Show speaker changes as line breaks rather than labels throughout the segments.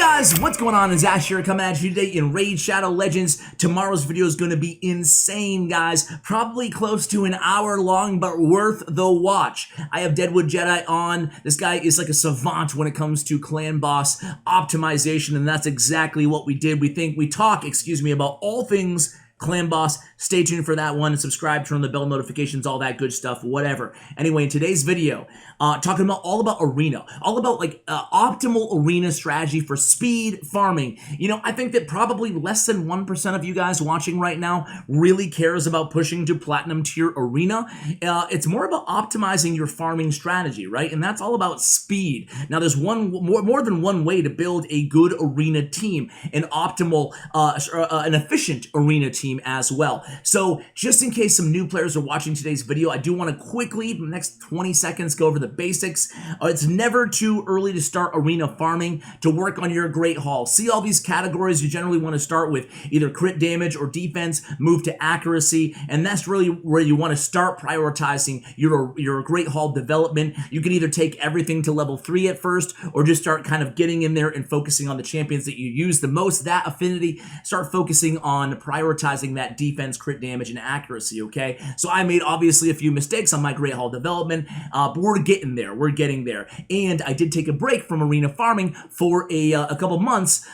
Guys, what's going on? It's Ash here coming at you today in Raid Shadow Legends. Tomorrow's video is going to be insane, guys. Probably close to an hour long, but worth the watch. I have Deadwood Jedi on. This guy is like a savant when it comes to clan boss optimization, and that's exactly what we did. We talk about all things clan boss. Stay tuned for that one and subscribe, turn on the bell notifications, all that good stuff, whatever. Anyway, in today's video, talking about all about arena, all about like optimal arena strategy for speed farming. You know, I think that probably less than 1% of you guys watching right now really cares about pushing to platinum tier arena. It's more about optimizing your farming strategy, right? And that's all about speed. Now, there's more than one way to build a good arena team, an optimal, an efficient arena team as well. So just in case some new players are watching today's video, I do want to quickly, the next 20 seconds, go over the basics. It's never too early to start arena farming to work on your great haul. See all these categories, you generally want to start with either crit damage or defense, move to accuracy, and that's really where you want to start prioritizing your great haul development. You can either take everything to level 3 at first, or just start kind of getting in there and focusing on the champions that you use the most, that affinity. Start focusing on prioritizing that defense, crit damage, and accuracy, okay? So I made obviously a few mistakes on my great haul development, but we're getting there. And I did take a break from arena farming for a couple months,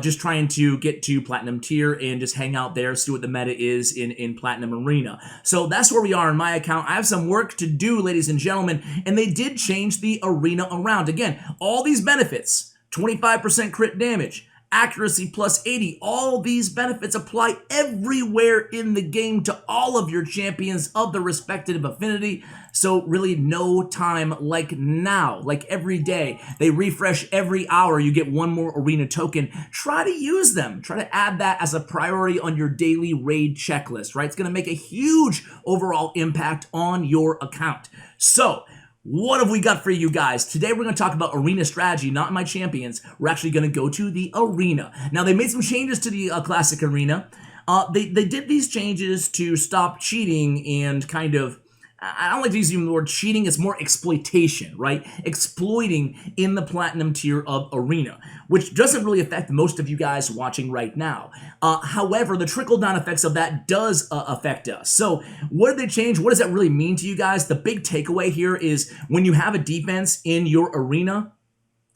just trying to get to platinum tier and just hang out there, see what the meta is in platinum arena. So that's where we are in my account. I have some work to do, ladies and gentlemen, and they did change the arena around. Again, all these benefits, 25% crit damage, accuracy plus 80, all these benefits apply everywhere in the game to all of your champions of the respective affinity. So really no time like now, like every day. They refresh every hour. You get one more arena token. Try to use them. Try to add that as a priority on your daily raid checklist, right? It's going to make a huge overall impact on your account. So what have we got for you guys? Today we're going to talk about arena strategy, not my champions. We're actually going to go to the arena. Now, they made some changes to the classic arena. They did these changes to stop cheating and kind of, I don't like to use even the word cheating, it's more exploitation, right? Exploiting in the platinum tier of arena, which doesn't really affect most of you guys watching right now. However, the trickle-down effects of that does affect us. So what did they change? What does that really mean to you guys? The big takeaway here is when you have a defense in your arena,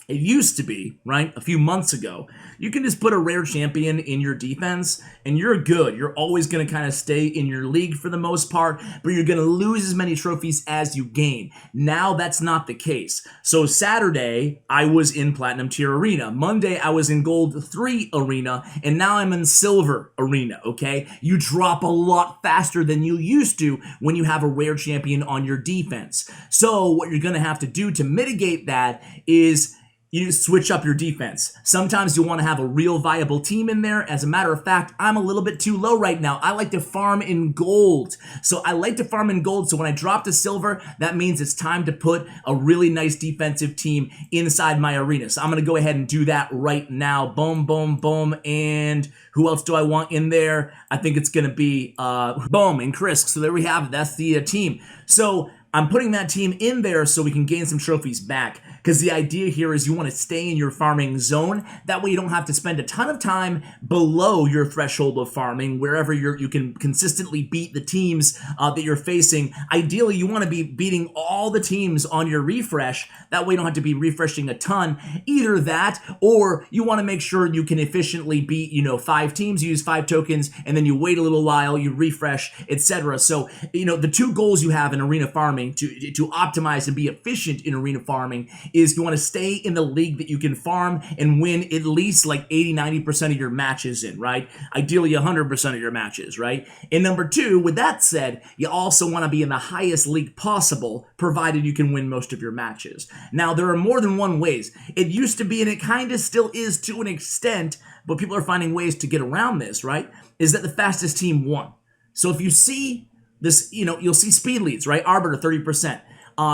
it used to be, right, a few months ago, you can just put a rare champion in your defense and you're good. You're always going to kind of stay in your league for the most part, but you're going to lose as many trophies as you gain. Now that's not the case. So Saturday, I was in Platinum Tier Arena. Monday, I was in Gold 3 Arena, and now I'm in Silver Arena, okay? You drop a lot faster than you used to when you have a rare champion on your defense. So what you're going to have to do to mitigate that is you switch up your defense. Sometimes you want to have a real viable team in there. As a matter of fact, I'm a little bit too low right now. I like to farm in gold. So when I drop to silver, that means it's time to put a really nice defensive team inside my arena. So I'm going to go ahead and do that right now. Boom, boom, boom. And who else do I want in there? I think it's going to be Boom and Chris. So there we have it. That's the team. So I'm putting that team in there so we can gain some trophies back, because the idea here is you want to stay in your farming zone. That way you don't have to spend a ton of time below your threshold of farming, wherever you can consistently beat the teams that you're facing. Ideally, you want to be beating all the teams on your refresh. That way you don't have to be refreshing a ton. Either that, or you want to make sure you can efficiently beat, 5 teams, you use 5 tokens, and then you wait a little while, you refresh, etc. So, the two goals you have in arena farming to optimize and be efficient in arena farming is you want to stay in the league that you can farm and win at least like 80-90% of your matches in, right? Ideally 100% of your matches, right? And number 2, with that said, you also want to be in the highest league possible, provided you can win most of your matches. Now, there are more than one ways. It used to be, and it kind of still is to an extent, but people are finding ways to get around this, right? Is that the fastest team won. So if you see this, you'll see speed leads, right? Arbiter, 30%.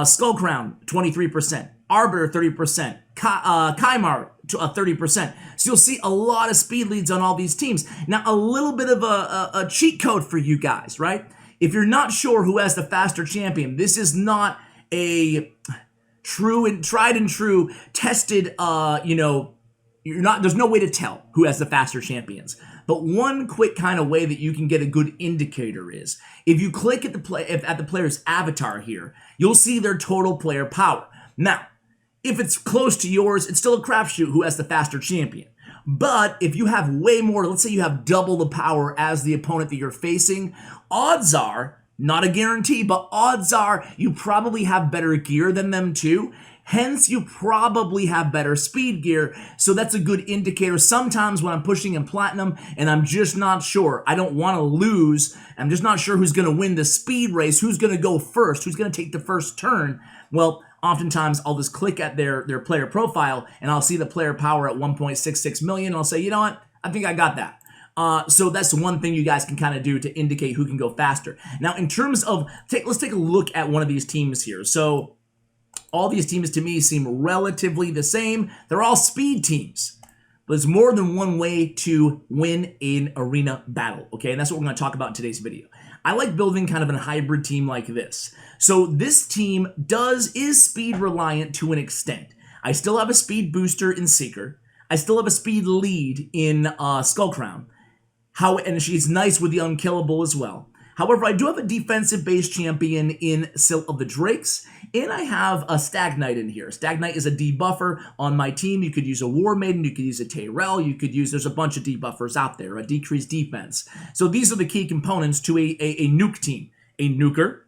Skull Crown, 23%. Arbiter, 30%. Kymar, 30%. So you'll see a lot of speed leads on all these teams. Now, a little bit of a cheat code for you guys, right? If you're not sure who has the faster champion, this is not a tried and true, tested, there's no way to tell who has the faster champions. But one quick kind of way that you can get a good indicator is if you click at the player's avatar here, you'll see their total player power. Now, if it's close to yours, it's still a crapshoot who has the faster champion. But if you have way more, let's say you have double the power as the opponent that you're facing, odds are, not a guarantee, but odds are you probably have better gear than them too. Hence, you probably have better speed gear, so that's a good indicator. Sometimes when I'm pushing in Platinum and I'm just not sure, I don't want to lose, I'm just not sure who's going to win the speed race, who's going to go first, who's going to take the first turn, well, oftentimes I'll just click at their player profile and I'll see the player power at 1.66 million, and I'll say, you know what, I think I got that. So that's one thing you guys can kind of do to indicate who can go faster. Now, in terms of, let's take a look at one of these teams here. So all these teams to me seem relatively the same. They're all speed teams. But there's more than one way to win an arena battle, okay? And that's what we're going to talk about in today's video. I like building kind of a hybrid team like this. So this team is speed reliant to an extent. I still have a speed booster in Seeker. I still have a speed lead in Skullcrown. And she's nice with the unkillable as well. However, I do have a defensive-based champion in Sill of the Drakes, and I have a Stag Knight in here. Stag Knight is a debuffer on my team. You could use a War Maiden, you could use a Tyrell, there's a bunch of debuffers out there, a decreased defense. So these are the key components to a nuke team. A nuker,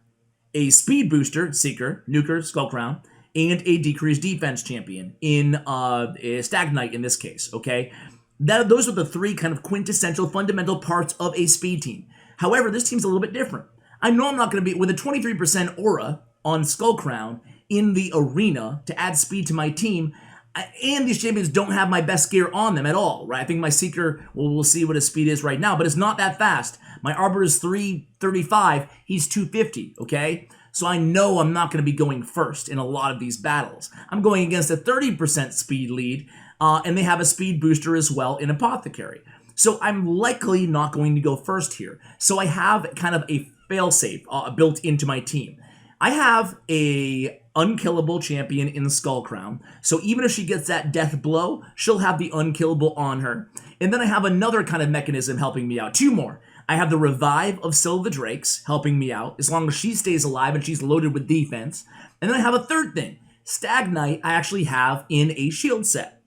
a speed booster, Seeker, nuker, Skullcrown, and a decreased defense champion in a Stag Knight in this case, okay? Those are the three kind of quintessential fundamental parts of a speed team. However, this team's a little bit different. I know I'm not going to be, with a 23% aura on Skullcrown in the arena to add speed to my team, and these champions don't have my best gear on them at all, right? I think my Seeker, well, we'll see what his speed is right now, but it's not that fast. My Arbor is 335, he's 250, okay? So I know I'm not going to be going first in a lot of these battles. I'm going against a 30% speed lead, and they have a speed booster as well in Apothecary. So I'm likely not going to go first here. So I have kind of a failsafe built into my team. I have a unkillable champion in Skullcrown. So even if she gets that death blow, she'll have the unkillable on her. And then I have another kind of mechanism helping me out. Two more. I have the revive of Sill of the Drakes helping me out, as long as she stays alive and she's loaded with defense. And then I have a third thing. Stag Knight I actually have in a shield set.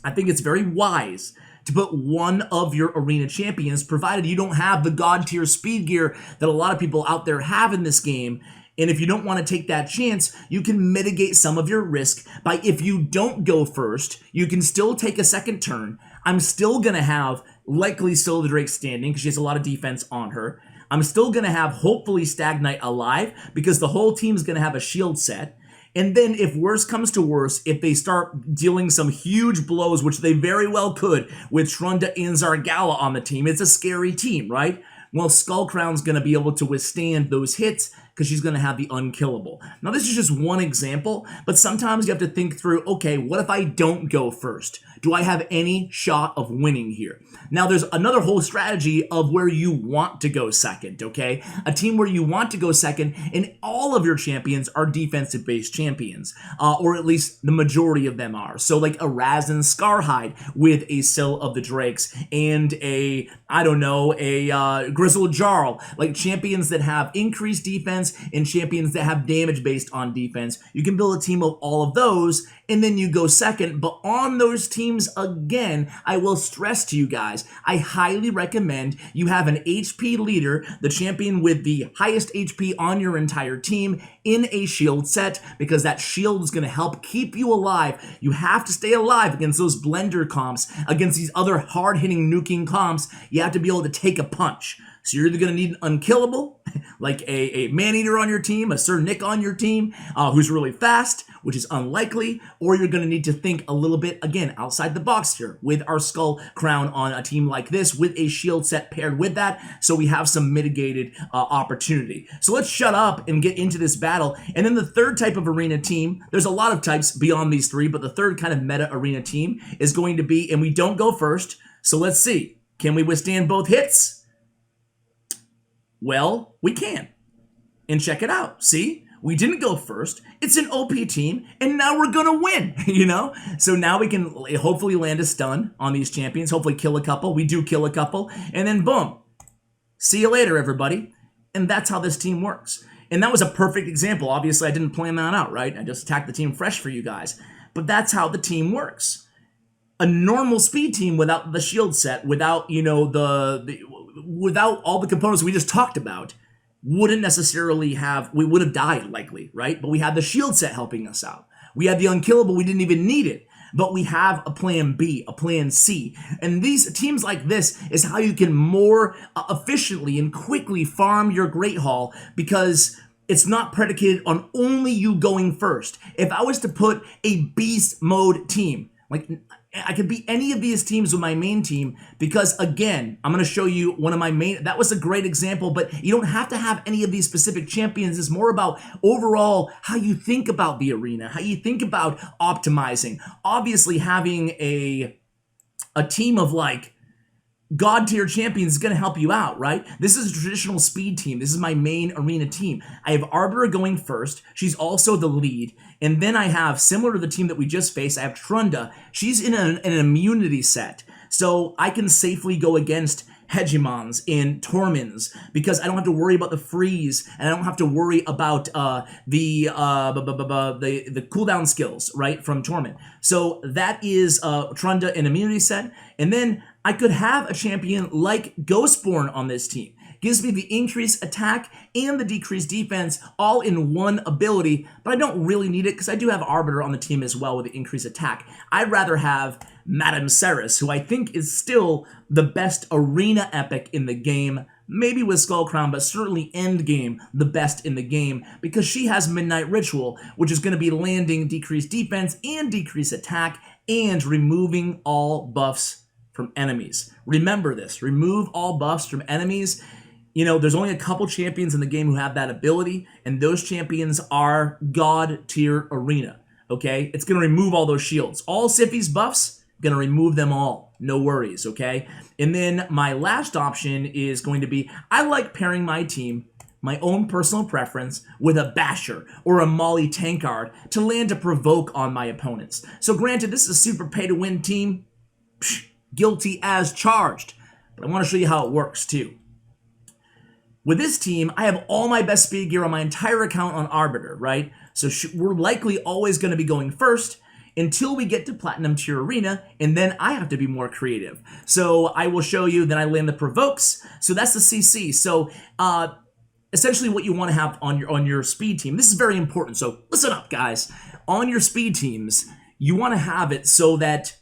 I think it's very wise to put one of your arena champions, provided you don't have the god tier speed gear that a lot of people out there have in this game. And if you don't want to take that chance, you can mitigate some of your risk by, if you don't go first, you can still take a second turn. I'm still going to have likely Sill of the Drake standing because she has a lot of defense on her. I'm still going to have hopefully Stag Knight alive because the whole team's going to have a shield set. And then if worse comes to worse, if they start dealing some huge blows, which they very well could with Shrunda and Zargala on the team, it's a scary team, right? Well, Skullcrown's going to be able to withstand those hits because she's going to have the unkillable. Now, this is just one example, but sometimes you have to think through, okay, what if I don't go first? Do I have any shot of winning here? Now, there's another whole strategy of where you want to go second, okay? A team where you want to go second, and all of your champions are defensive-based champions, or at least the majority of them are. So, like a Raz and Scarhide with a Sill of the Drakes, and a, I don't know, a Grizzled Jarl, like champions that have increased defense and champions that have damage based on defense. You can build a team of all of those, and then you go second. But on those teams, again, I will stress to you guys, I highly recommend you have an HP leader, the champion with the highest HP on your entire team, in a shield set, because that shield is going to help keep you alive. You have to stay alive against those blender comps, against these other hard-hitting nuking comps. You have to be able to take a punch. So you're either going to need an unkillable, like a man-eater on your team, a Sir Nick on your team, who's really fast, which is unlikely, or you're going to need to think a little bit, again, outside the box here with our Skullcrown on a team like this with a shield set paired with that, so we have some mitigated opportunity. So let's shut up and get into this battle. And then the third type of arena team, there's a lot of types beyond these three, but the third kind of meta arena team is going to be, and we don't go first, so let's see. Can we withstand both hits? Well, we can. And check it out. See? We didn't go first. It's an OP team, and now we're gonna win, you know? So now we can hopefully land a stun on these champions, hopefully kill a couple. We do kill a couple, and then boom. See you later, everybody. And that's how this team works. And that was a perfect example. Obviously, I didn't plan that out, right? I just attacked the team fresh for you guys. But that's how the team works. A normal speed team without the shield set, without, you know, without all the components we just talked about, wouldn't necessarily have, we would have died likely, right? But we had the shield set helping us out. We had the unkillable, we didn't even need it. But we have a plan B, a plan C. And these teams like this is how you can more efficiently and quickly farm your Great Hall, because it's not predicated on only you going first. If I was to put a beast mode team, like I could beat any of these teams with my main team, because again, I'm going to show you one of my main, that was a great example, but you don't have to have any of these specific champions. It's more about overall how you think about the arena, how you think about optimizing. Obviously having a team of like God tier champions is going to help you out, right? This is a traditional speed team. This is my main arena team. I have Arbiter going first. She's also the lead. And then I have, similar to the team that we just faced, I have Trunda. She's in an immunity set. So I can safely go against Hegemons and Tormins because I don't have to worry about the freeze, and I don't have to worry about the cooldown skills, right, from Torment. So that is Trunda in immunity set. And then I could have a champion like Ghostborn on this team. Gives me the increased attack and the decreased defense all in one ability, but I don't really need it because I do have Arbiter on the team as well with the increased attack. I'd rather have Madame Ceres, who I think is still the best arena epic in the game, maybe with Skullcrown, but certainly endgame the best in the game, because she has Midnight Ritual, which is going to be landing decreased defense and decreased attack and removing all buffs from enemies. Remember this, remove all buffs from enemies. You know, there's only a couple champions in the game who have that ability, and those champions are God tier arena, okay? It's going to remove all those shields. All Siphi's buffs, going to remove them all. No worries, okay? And then my last option is going to be, I like pairing my team, my own personal preference, with a Basher or a Molly Tankard to land a provoke on my opponents. So granted, this is a super pay-to-win team. Psh, guilty as charged. But I want to show you how it works, too. With this team, I have all my best speed gear on my entire account on Arbiter, right? So we're likely always going to be going first until we get to Platinum Tier Arena, and then I have to be more creative. So I will show you, then I land the Provokes. So that's the CC. So essentially what you want to have on your speed team, this is very important. So listen up, guys. On your speed teams, you want to have it so that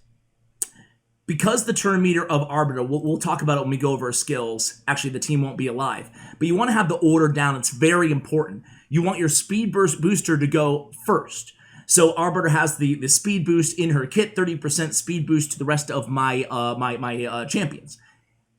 because the turn meter of Arbiter, we'll talk about it when we go over our skills. Actually, the team won't be alive. But you want to have the order down. It's very important. You want your speed burst booster to go first. So Arbiter has the speed boost in her kit, 30% speed boost to the rest of my champions.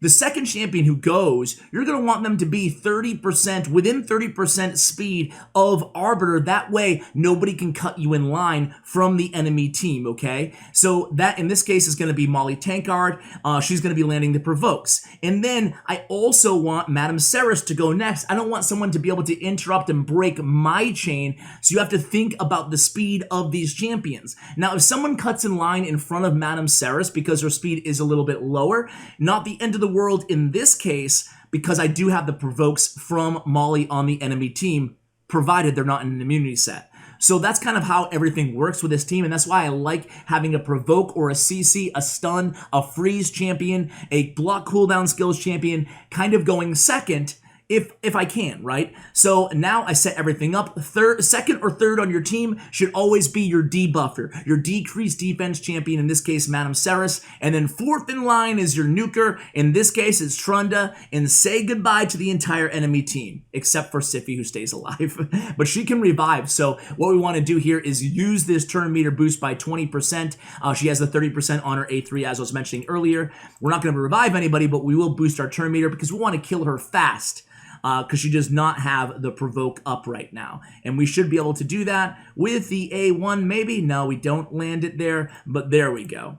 The second champion who goes, you're going to want them to be 30%, within 30% speed of Arbiter. That way, nobody can cut you in line from the enemy team, okay? So that, in this case, is going to be Molly Tankard. She's going to be landing the Provokes. And then I also want Madame Ceres to go next. I don't want someone to be able to interrupt and break my chain, so you have to think about the speed of these champions. Now, if someone cuts in line in front of Madame Ceres because her speed is a little bit lower, not the end of the world in this case, because I do have the Provokes from Molly on the enemy team, provided they're not in an immunity set. So that's kind of how everything works with this team, and that's why I like having a Provoke or a CC, a Stun, a Freeze champion, a Block Cooldown Skills champion, kind of going second, if I can, right? So now I set everything up. Second or third on your team should always be your debuffer, your decreased defense champion, in this case, Madame Ceres. And then fourth in line is your nuker. In this case, it's Trunda. And say goodbye to the entire enemy team, except for Siphi, who stays alive. But she can revive. So what we want to do here is use this turn meter boost by 20%. She has the 30% on her A3, as I was mentioning earlier. We're not going to revive anybody, but we will boost our turn meter because we want to kill her fast. Because she does not have the Provoke up right now. And we should be able to do that with the A1 maybe. No, we don't land it there, but there we go.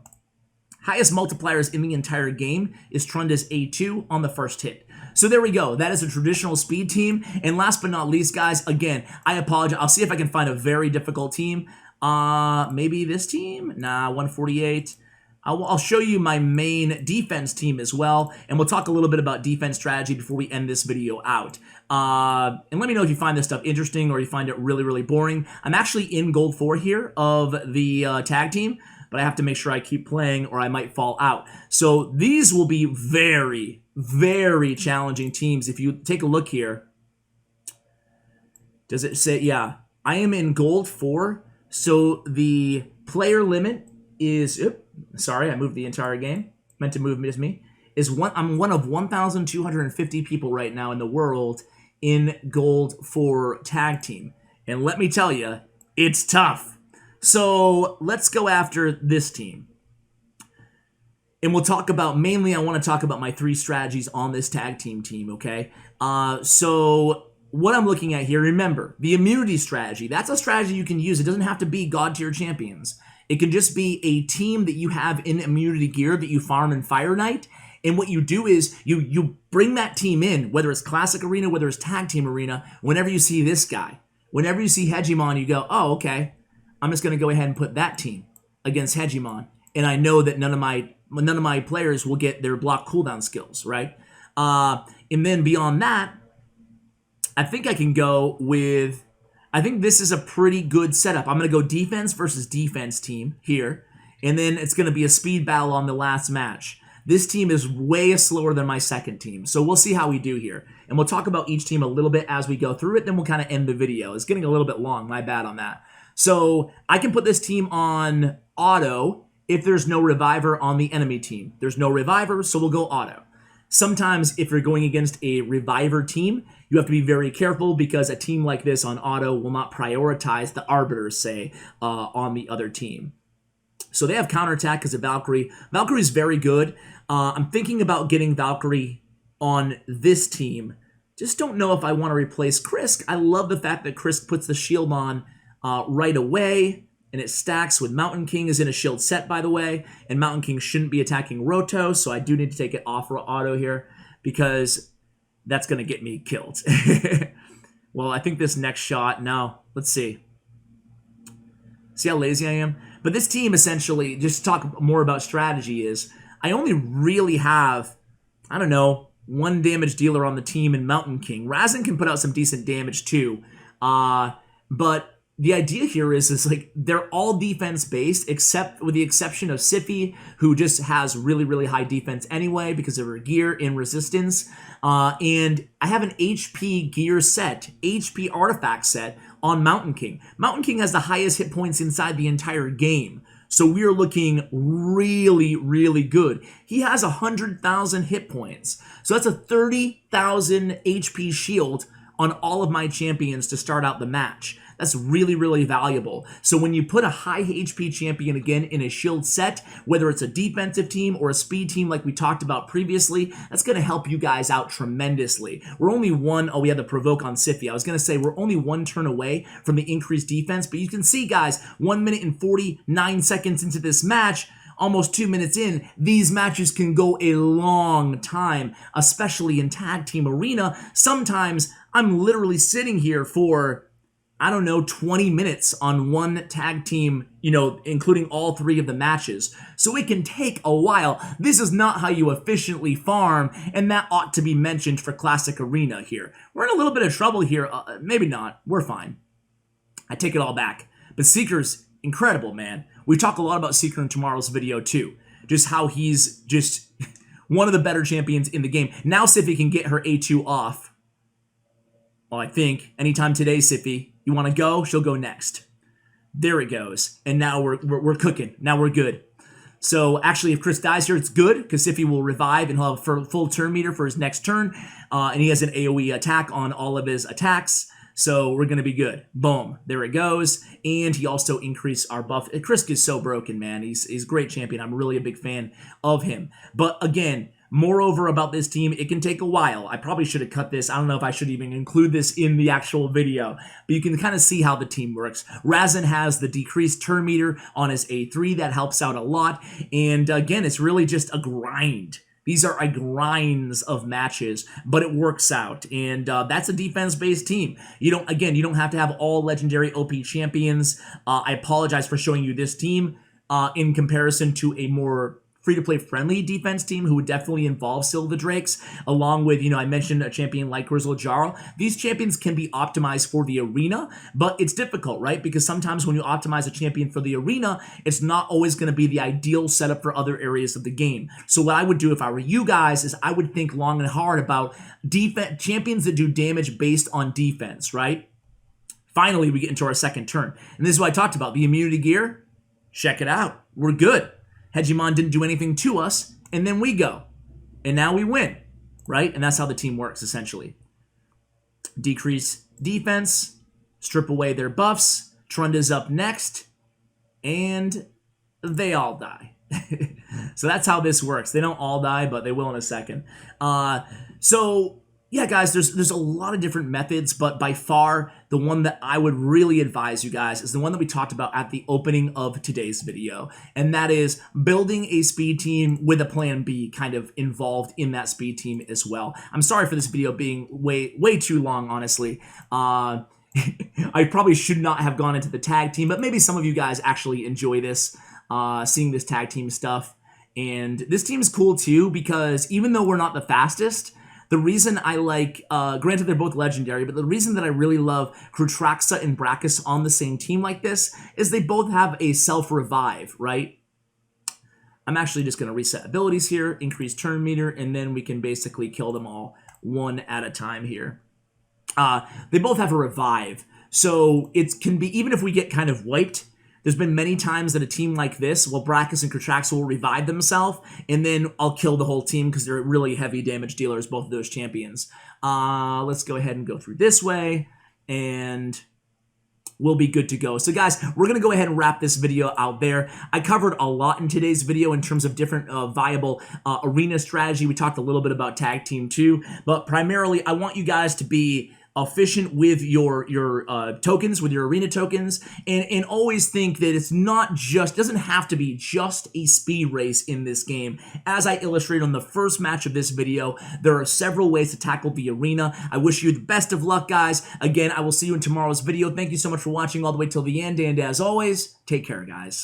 Highest multipliers in the entire game is Trunda's A2 on the first hit. So there we go. That is a traditional speed team. And last but not least, guys, again, I apologize. I'll see if I can find a very difficult team. Maybe this team? Nah, 148. I'll show you my main defense team as well, and we'll talk a little bit about defense strategy before we end this video out. And let me know if you find this stuff interesting or you find it really, really boring. I'm actually in gold 4 here of the tag team, but I have to make sure I keep playing or I might fall out. So these will be very, very challenging teams. If you take a look here, does it say, yeah, I am in gold 4, so the player limit is, sorry, I moved the entire game. Meant to move me. I'm one of 1,250 people right now in the world in gold 4 tag team. And let me tell you, it's tough. So let's go after this team. And we'll talk about, mainly I want to talk about my 3 strategies on this tag team, okay? So what I'm looking at here, remember, the immunity strategy, that's a strategy you can use. It doesn't have to be God tier champions. It can just be a team that you have in immunity gear that you farm in Fire Knight. And what you do is you bring that team in, whether it's Classic Arena, whether it's Tag Team Arena, whenever you see this guy. Whenever you see Hegemon, you go, oh, okay, I'm just going to go ahead and put that team against Hegemon. And I know that none of my players will get their block cooldown skills, right? And then beyond that, I think I can go with... I think this is a pretty good setup. I'm going to go defense versus defense team here, and then it's going to be a speed battle on the last match. This team is way slower than my second team, so we'll see how we do here. And we'll talk about each team a little bit as we go through it, then we'll kind of end the video. It's getting a little bit long, my bad on that. So I can put this team on auto if there's no reviver on the enemy team. There's no reviver, so we'll go auto. Sometimes if you're going against a reviver team, you have to be very careful because a team like this on auto will not prioritize the arbiters, say, on the other team. So they have counterattack because of Valkyrie. Valkyrie's very good. I'm thinking about getting Valkyrie on this team. Just don't know if I want to replace Krisk. I love the fact that Krisk puts the shield on right away, and it stacks with Mountain King is in a shield set, by the way, and Mountain King shouldn't be attacking Roto, so I do need to take it off auto here because that's going to get me killed. Well, I think this next shot, no, let's see. See how lazy I am? But this team essentially, just to talk more about strategy, is I only really have, I don't know, 1 damage dealer on the team in Mountain King. Razin can put out some decent damage too, but the idea here is like they're all defense based, except with the exception of Siffy, who just has really, really high defense anyway because of her gear in resistance. And I have an HP gear set, HP artifact set on Mountain King. Mountain King has the highest hit points inside the entire game. So we are looking really, really good. He has 100,000 hit points. So that's a 30,000 HP shield on all of my champions to start out the match. That's really, really valuable. So when you put a high HP champion again in a shield set, whether it's a defensive team or a speed team like we talked about previously, that's going to help you guys out tremendously. We're only we had the provoke on Siffy. I was going to say we're only 1 turn away from the increased defense, but you can see, guys, 1 minute and 49 seconds into this match, almost 2 minutes in, these matches can go a long time, especially in Tag Team Arena. Sometimes I'm literally sitting here for, I don't know, 20 minutes on one tag team, including all 3 of the matches. So it can take a while. This is not how you efficiently farm, and that ought to be mentioned for Classic Arena here. We're in a little bit of trouble here. Maybe not. We're fine. I take it all back. But Seeker's incredible, man. We talk a lot about Seeker in tomorrow's video, too. Just how he's just one of the better champions in the game. Now Siffy can get her A2 off. Well, I think anytime today, Siffy, you want to go? She'll go next. There it goes. And now we're cooking. Now we're good. So actually, if Chris dies here, it's good because Siffy will revive and he'll have a full turn meter for his next turn. And he has an AoE attack on all of his attacks. So we're going to be good. Boom. There it goes. And he also increased our buff. Chris is so broken, man. He's a great champion. I'm really a big fan of him. But again, moreover about this team, it can take a while. I probably should have cut this. I don't know if I should even include this in the actual video, but you can kind of see how the team works. Razin has the decreased turn meter on his A3. That helps out a lot. And again, it's really just a grind These are a grinds of matches, but it works out, and that's a defense-based team. You don't have to have all legendary OP champions. I apologize for showing you this team in comparison to a more free-to-play friendly defense team who would definitely involve Silva Drakes, along with, I mentioned a champion like Grizzle Jarl. These champions can be optimized for the arena, but it's difficult, right? Because sometimes when you optimize a champion for the arena, it's not always going to be the ideal setup for other areas of the game. So what I would do if I were you guys is I would think long and hard about champions that do damage based on defense, right? Finally, we get into our second turn. And this is what I talked about. The immunity gear, check it out. We're good. Hegemon didn't do anything to us, and then we go. And now we win, right? And that's how the team works, essentially. Decrease defense, strip away their buffs. Trunda's up next, and they all die. So that's how this works. They don't all die, but they will in a second. Yeah, guys, there's a lot of different methods, but by far, the one that I would really advise you guys is the one that we talked about at the opening of today's video, and that is building a speed team with a plan B kind of involved in that speed team as well. I'm sorry for this video being way too long, honestly. I probably should not have gone into the tag team, but maybe some of you guys actually enjoy this, seeing this tag team stuff. And this team is cool too, because even though we're not the fastest, the reason I like, granted they're both legendary, but the reason that I really love Krutraxa and Brachus on the same team like this is they both have a self-revive, right? I'm actually just going to reset abilities here, increase turn meter, and then we can basically kill them all one at a time here. They both have a revive, so it can be, even if we get kind of wiped, there's been many times that a team like this, well, Brachus and Krutraxa will revive themselves, and then I'll kill the whole team because they're really heavy damage dealers, both of those champions. Let's go ahead and go through this way, and we'll be good to go. So guys, we're going to go ahead and wrap this video out there. I covered a lot in today's video in terms of different viable arena strategy. We talked a little bit about tag team too, but primarily I want you guys to be efficient with your tokens, with your arena tokens, and always think that it's not just, doesn't have to be just a speed race in this game. As I illustrated on the first match of this video, there are several ways to tackle the arena. I wish you the best of luck, guys. Again, I will see you in tomorrow's video. Thank you so much for watching all the way till the end, and as always, take care, guys.